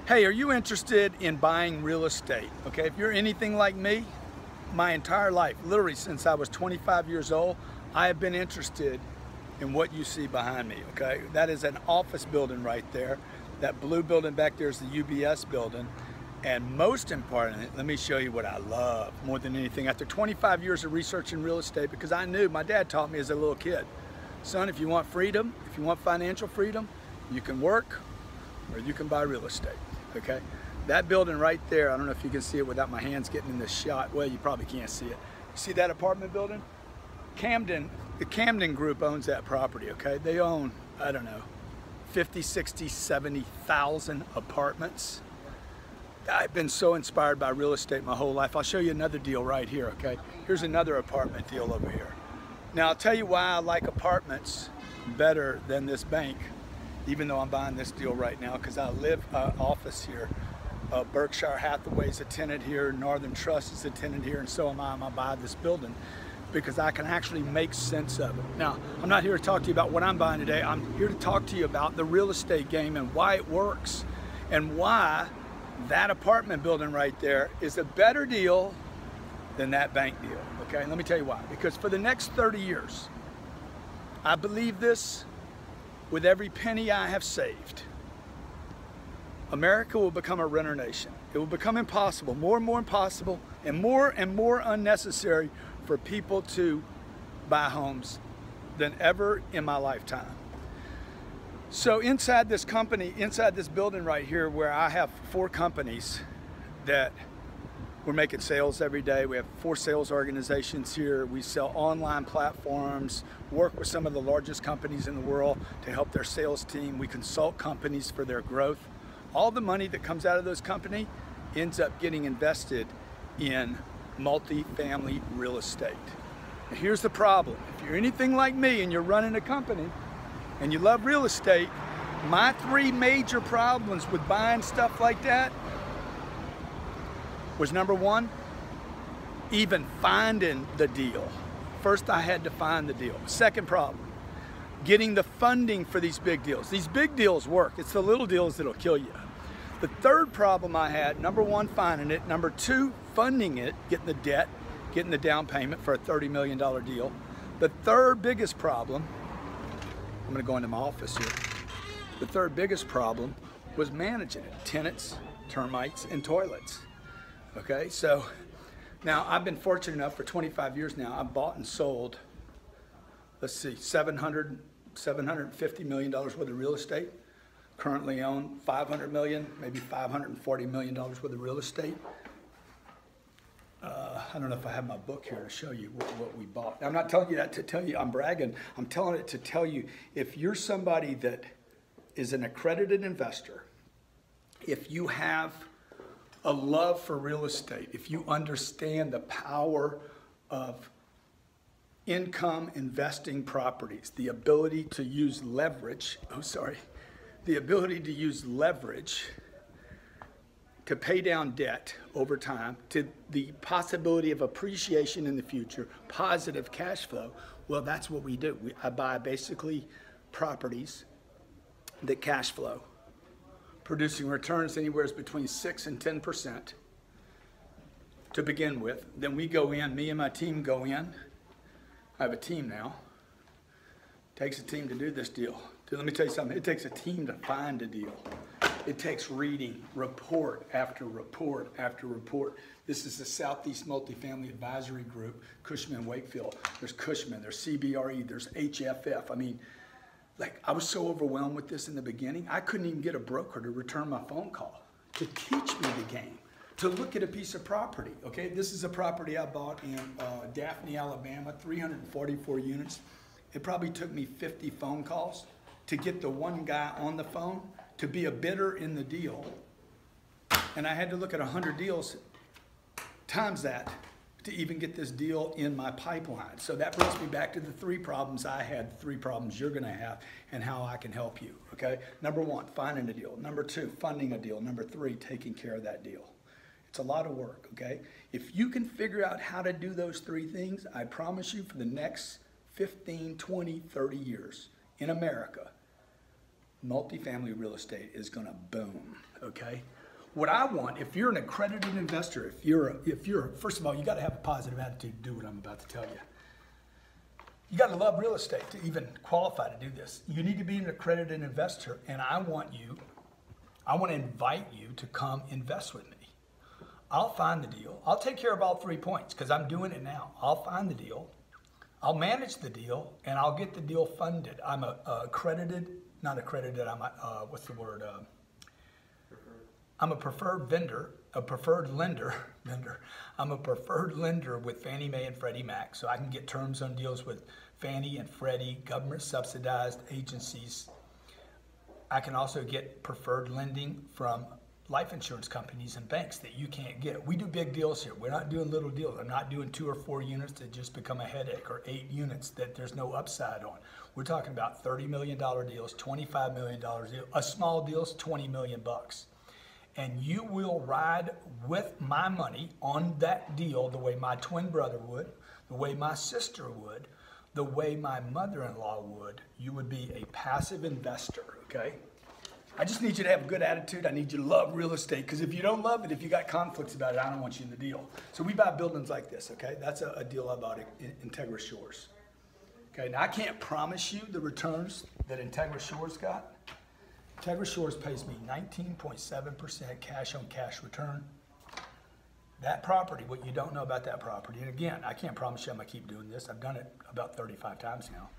Hey, are you interested in buying real estate? Okay, if you're anything like me, my entire life, literally since I was 25 years old, I have been interested in what you see behind me, okay? That is an office building right there. That blue building back there is the UBS building. And most importantly, let me show you what I love more than anything. After 25 years of research in real estate, because I knew, my dad taught me as a little kid, son, if you want freedom, if you want financial freedom, you can work or you can buy real estate, okay? That building right there, I don't know if you can see it without my hands getting in this shot. Well, you probably can't see it. You see that apartment building? The Camden Group owns that property, okay? They own, I don't know, 50, 60, 70,000 apartments. I've been so inspired by real estate my whole life. I'll show you another deal right here, okay? Here's another apartment deal over here. Now, I'll tell you why I like apartments better than this bank, even though I'm buying this deal right now, because I live office here. Berkshire Hathaway's a tenant here, Northern Trust is a tenant here, and so am I. I'm gonna buy this building because I can actually make sense of it. Now, I'm not here to talk to you about what I'm buying today. I'm here to talk to you about the real estate game and why it works and why that apartment building right there is a better deal than that bank deal, okay? And let me tell you why. Because for the next 30 years, I believe this with every penny I have saved, America will become a renter nation. It will become impossible, more and more impossible, and more unnecessary for people to buy homes than ever in my lifetime. So inside this company, inside this building right here, where I have 4 companies that we're making sales every day. We have 4 sales organizations here. We sell online platforms, work with some of the largest companies in the world to help their sales team. We consult companies for their growth. All the money that comes out of those companies ends up getting invested in multi-family real estate. And here's the problem. If you're anything like me and you're running a company and you love real estate, my 3 major problems with buying stuff like that was, number 1, even finding the deal. First, I had to find the deal. Second problem, getting the funding for these big deals. These big deals work. It's the little deals that'll kill you. The third problem I had, number 1, finding it. Number 2, funding it, getting the debt, getting the down payment for a $30 million deal. The third biggest problem, I'm gonna go into my office here. The third biggest problem was managing it. Tenants, termites, and toilets. Okay, so now I've been fortunate enough for 25 years now, I've bought and sold, let's see, $750 million worth of real estate. Currently own $500 million, maybe $540 million worth of real estate. I don't know if I have my book here to show you what we bought. Now, I'm not telling you that to tell you I'm bragging. I'm telling it to tell you, if you're somebody that is an accredited investor, if you have a love for real estate, if you understand the power of income investing properties, the ability to use leverage, the ability to use leverage to pay down debt over time, to the possibility of appreciation in the future, positive cash flow, well, that's what we do. I buy basically properties that cash flow, producing returns anywhere between 6 and 10% to begin with. Then we go in, me and my team go in. I have a team now. It takes a team to do this deal. Let me tell you something, it takes a team to find a deal. It takes reading report after report after report. This is the Southeast Multifamily Advisory Group, Cushman & Wakefield. There's Cushman, there's CBRE, there's HFF. I mean, like, I was so overwhelmed with this in the beginning, I couldn't even get a broker to return my phone call, to teach me the game, to look at a piece of property, okay? This is a property I bought in Daphne, Alabama, 344 units. It probably took me 50 phone calls to get the one guy on the phone to be a bidder in the deal. And I had to look at 100 deals times that to even get this deal in my pipeline. So that brings me back to the 3 problems I had, 3 problems you're gonna have, and how I can help you, okay? Number 1, finding a deal. Number 2, funding a deal. Number 3, taking care of that deal. It's a lot of work, okay? If you can figure out how to do those 3 things, I promise you for the next 15, 20, 30 years in America, multifamily real estate is going to boom, okay? What I want, if you're an accredited investor, if you're first of all, you got to have a positive attitude to do what I'm about to tell you. You got to love real estate to even qualify to do this. You need to be an accredited investor, and I want to invite you to come invest with me. I'll find the deal. I'll take care of all 3 points because I'm doing it now. I'll find the deal. I'll manage the deal, and I'll get the deal funded. I'm a accredited, not accredited, I'm a, what's the word? I'm a preferred vendor, a preferred lender. I'm a preferred lender with Fannie Mae and Freddie Mac, so I can get terms on deals with Fannie and Freddie, government subsidized agencies. I can also get preferred lending from life insurance companies and banks that you can't get. We do big deals here. We're not doing little deals. I'm not doing 2 or 4 units that just become a headache, or 8 units that there's no upside on. We're talking about $30 million deals, $25 million deals. A small deal's $20 million bucks. And you will ride with my money on that deal the way my twin brother would, the way my sister would, the way my mother-in-law would. You would be a passive investor, okay? I just need you to have a good attitude. I need you to love real estate, because if you don't love it, if you got conflicts about it, I don't want you in the deal. So we buy buildings like this, okay? That's a deal I bought in Integra Shores. Okay, now I can't promise you the returns that Integra Shores got. Integra Shores pays me 19.7% cash on cash return. That property, what you don't know about that property, and again, I can't promise you I'm gonna keep doing this. I've done it about 35 times now.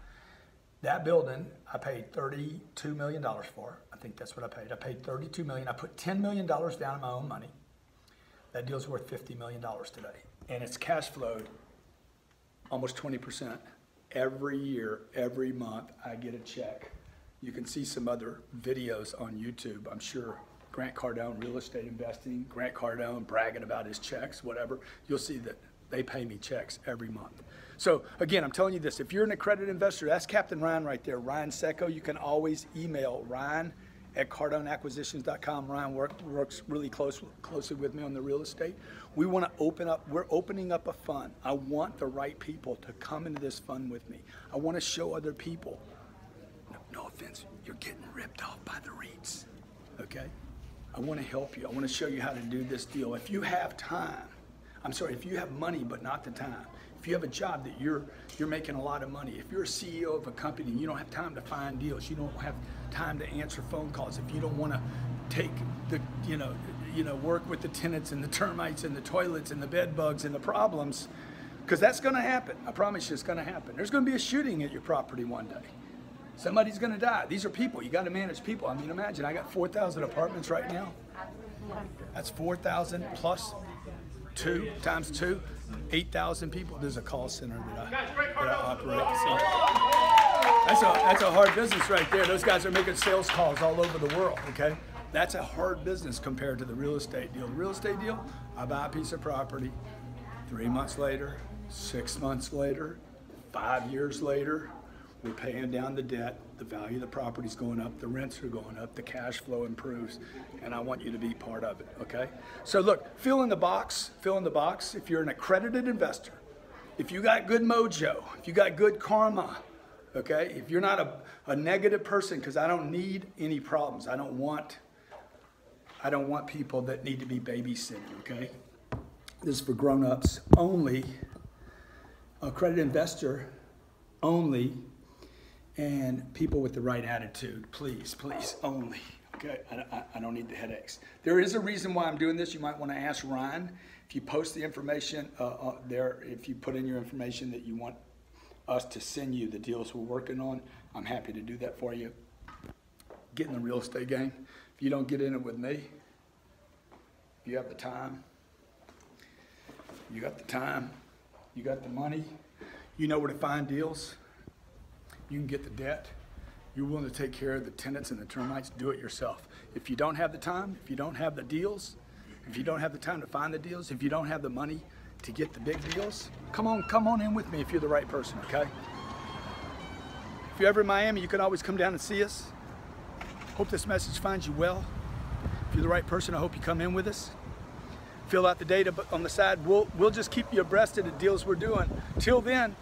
That building, I paid $32 million for. I think that's what I paid. I paid $32 million. I put $10 million down of my own money. That deal's worth $50 million today. And it's cash flowed almost 20%. Every year, every month, I get a check. You can see some other videos on YouTube, I'm sure. Grant Cardone, real estate investing, Grant Cardone bragging about his checks, whatever. You'll see that they pay me checks every month. So again, I'm telling you this, if you're an accredited investor, that's Captain Ryan right there, Ryan Secco. You can always email Ryan@CardoneAcquisitions.com. Ryan works really closely with me on the real estate. We want to we're opening up a fund. I want the right people to come into this fund with me. I want to show other people, no offense, you're getting ripped off by the REITs, okay? I want to help you. I want to show you how to do this deal. If you have time, if you have money but not the time, if you have a job that you're making a lot of money, if you're a CEO of a company and you don't have time to find deals, you don't have time to answer phone calls, if you don't want to take the, work with the tenants and the termites and the toilets and the bed bugs and the problems, because that's going to happen. I promise you it's going to happen. There's going to be a shooting at your property one day. Somebody's going to die. These are people. You got to manage people. I mean, imagine I got 4,000 apartments right now. That's 4,000 plus 2 times 2, 8,000 people. There's a call center that I operate. So that's a hard business right there. Those guys are making sales calls all over the world, okay? That's a hard business compared to the real estate deal. The real estate deal, I buy a piece of property, 3 months later, 6 months later, 5 years later, we're paying down the debt, the value of the property's going up, the rents are going up, the cash flow improves, and I want you to be part of it, okay? So look, fill in the box if you're an accredited investor, if you got good mojo, if you got good karma, okay? If you're not a negative person, because I don't need any problems. I don't want people that need to be babysitting, okay? This is for grown-ups only, accredited investor only, and people with the right attitude, please, only, okay? I don't need the headaches. There is a reason why I'm doing this. You might want to ask Ryan. If you post the information there, if you put in your information that you want us to send you the deals we're working on, I'm happy to do that for you. Get in the real estate game. If you don't get in it with me, if you have the time, you got the time, you got the money, you know where to find deals, you can get the debt, you're willing to take care of the tenants and the termites, do it yourself. If you don't have the time, if you don't have the deals, if you don't have the time to find the deals, if you don't have the money to get the big deals, come on in with me if you're the right person, okay? If you're ever in Miami, you can always come down and see us. Hope this message finds you well. If you're the right person, I hope you come in with us. Fill out the data on the side. We'll just keep you abreast of the deals we're doing. Till then,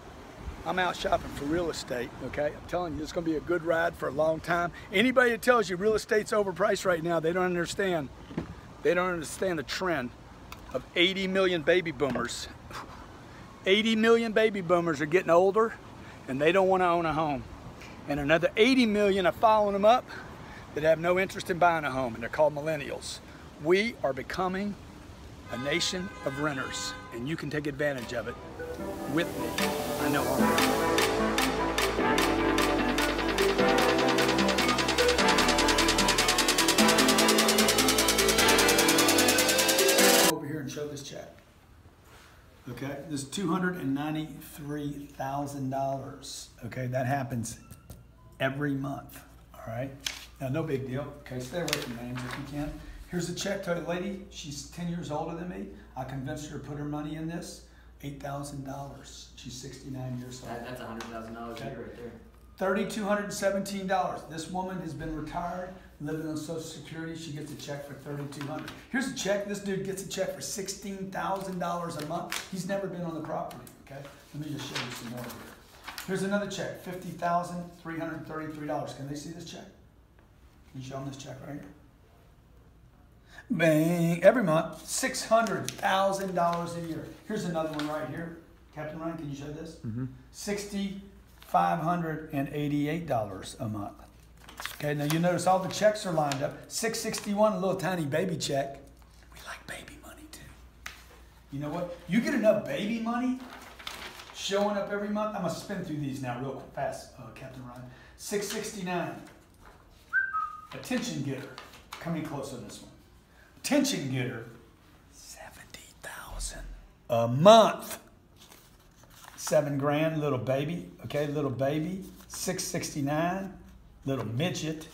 I'm out shopping for real estate, okay? I'm telling you, it's gonna be a good ride for a long time. Anybody that tells you real estate's overpriced right now, they don't understand. They don't understand the trend of 80 million baby boomers. 80 million baby boomers are getting older and they don't wanna own a home. And another 80 million are following them up that have no interest in buying a home, and they're called millennials. We are becoming a nation of renters, and you can take advantage of it with me. I know I'm over here and show this check. Okay, this is $293,000. Okay, that happens every month. All right, now no big deal. Okay, stay away from names if you can. Here's a check to a lady. She's 10 years older than me. I convinced her to put her money in this. $8,000. She's 69 years old. That's $100,000 a year right there. $3,217. This woman has been retired, living on Social Security. She gets a check for $3,200. Here's a check. This dude gets a check for $16,000 a month. He's never been on the property. Okay, let me just show you some more here. Here's another check, $50,333. Can they see this check? Can you show them this check right here? Bang, every month, $600,000 a year. Here's another one right here. Captain Ryan, can you show this? $6,588 a month. Okay, now you notice all the checks are lined up. $661, a little tiny baby check. We like baby money too. You know what? You get enough baby money showing up every month. I'm gonna spin through these now real fast, Captain Ryan. $669. Attention getter. Coming close on this one. Attention getter. $70,000 a month. $7 grand, little baby. Okay, little baby. $669. Little midget.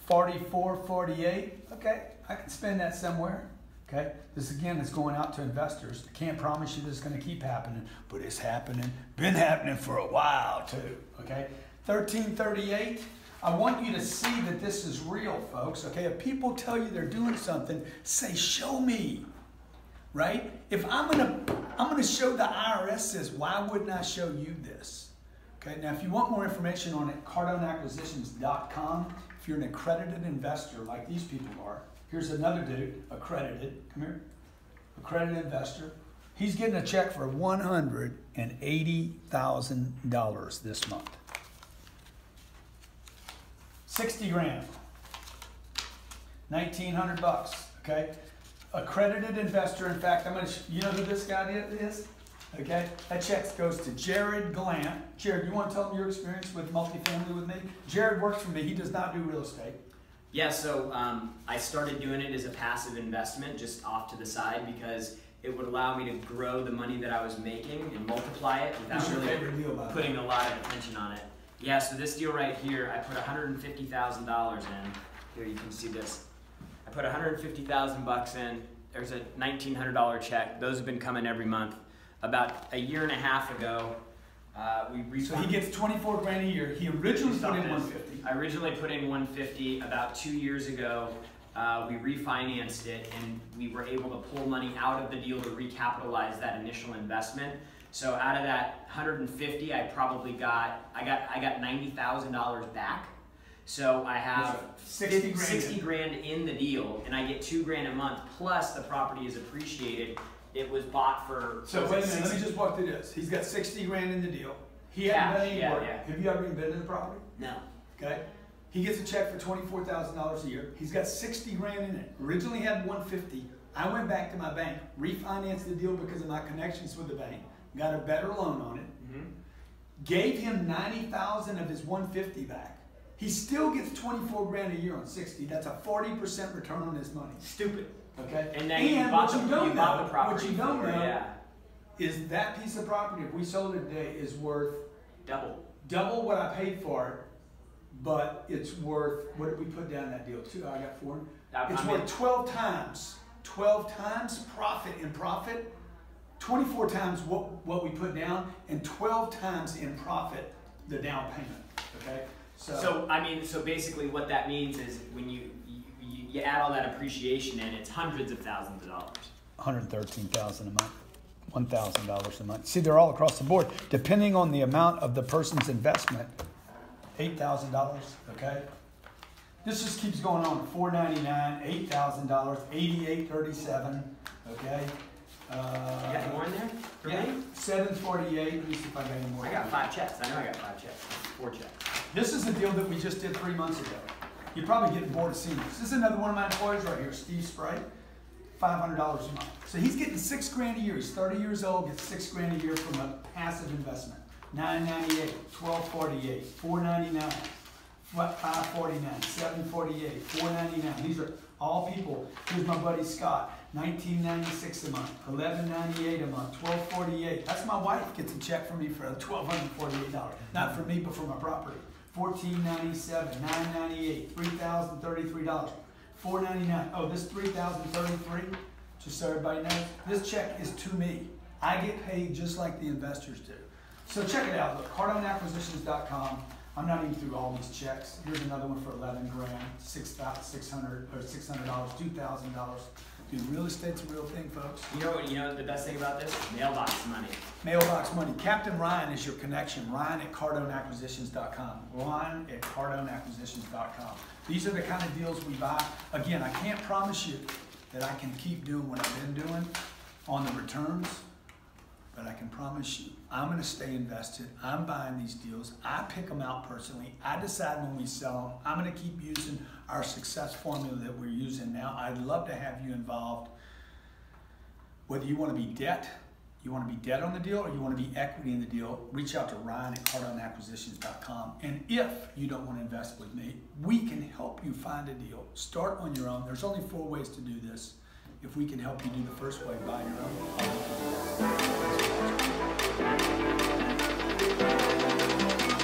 $44.48. Okay, I can spend that somewhere. Okay, this again is going out to investors. I can't promise you this is going to keep happening, but it's happening. Been happening for a while too. Okay, $13.38. I want you to see that this is real, folks. Okay, if people tell you they're doing something, say, "Show me." Right? If I'm gonna show the IRS this, why wouldn't I show you this? Okay. Now, if you want more information on it, CardoneAcquisitions.com. If you're an accredited investor like these people are. Here's another dude, accredited. Come here. Accredited investor. He's getting a check for $180,000 this month. 60 grand. 1,900 bucks. Okay. Accredited investor. In fact, you know who this guy is? Okay. That check goes to Jared Glant. Jared, you want to tell them your experience with multifamily with me? Jared works for me. He does not do real estate. Yeah, so I started doing it as a passive investment just off to the side because it would allow me to grow the money that I was making and multiply it without really putting a lot of attention on it. Yeah, so this deal right here, I put $150,000 in. Here you can see this. I put $150,000 in. There's a $1,900 check. Those have been coming every month. About a year and a half ago, so he gets 24 grand a year. He originally put in 150. I originally put in 150. About 2 years ago, we refinanced it, and we were able to pull money out of the deal to recapitalize that initial investment. So out of that 150, I got $90,000 back. So I have 60 grand in the deal, and I get 2 grand a month. Plus, the property is appreciated. It was bought for. So wait a minute. Let me just walk through this. He's got 60 grand in the deal. He hasn't done any work. Yeah. Have you ever even been in the property? No. Okay. He gets a check for $24,000 a year. He's got 60 grand in it. Originally had 150. I went back to my bank, refinanced the deal because of my connections with the bank, got a better loan on it, gave him 90,000 of his 150 back. He still gets 24 grand a year on 60. That's a 40% return on his money. Stupid. Okay. And then what you don't know is that piece of property, if we sold it today, is worth double what I paid for it, but it's worth, what did we put down that deal? I got 4. It's worth 12 times profit in profit, 24 times what we put down, and 12 times in profit the down payment. Okay. So basically what that means is when you add all that appreciation in, it's hundreds of thousands of dollars. $113,000 a month. $1,000 a month. See, they're all across the board, depending on the amount of the person's investment. $8,000, okay? This just keeps going on. $499, $8,000, $88.37, okay? You got any more in there for Yeah, me? $748. Let me see if I got any more. I got 5 checks. I know I got 5 checks. 4 checks. This is a deal that we just did 3 months ago. You're probably getting bored of seeing this. This is another one of my employees right here, Steve Sprite, $500 a month. So he's getting $6 grand a year. He's 30 years old, gets $6 grand a year from a passive investment. $998, $1248, $499, $549, $748, $499. These are all people. Here's my buddy Scott, $19.96 a month, $11.98 a month, $12.48. That's my wife gets a check from me for $1,248. Not for me, but for my property. $14.97, $9.98, $3,033, $4.99. Oh, this $3,033, just so everybody knows, this check is to me. I get paid just like the investors do. So check it out. Look, CardoneAcquisitions.com. I'm not even through all these checks. Here's another one for 11 grand, $600 or $600, $2,000. Dude, real estate's a real thing, folks. You know the best thing about this? Mailbox money. Mailbox money. Captain Ryan is your connection. Ryan at CardoneAcquisitions.com. Ryan at CardoneAcquisitions.com. These are the kind of deals we buy. Again, I can't promise you that I can keep doing what I've been doing on the returns, but I can promise you I'm going to stay invested. I'm buying these deals. I pick them out personally. I decide when we sell them. I'm going to keep using our success formula that we're using now. I'd love to have you involved. Whether you want to be debt, on the deal, or you want to be equity in the deal, reach out to Ryan at CardoneAcquisitions.com. And if you don't want to invest with me, we can help you find a deal. Start on your own. There's only 4 ways to do this. If we can help you do the first way, buy your own.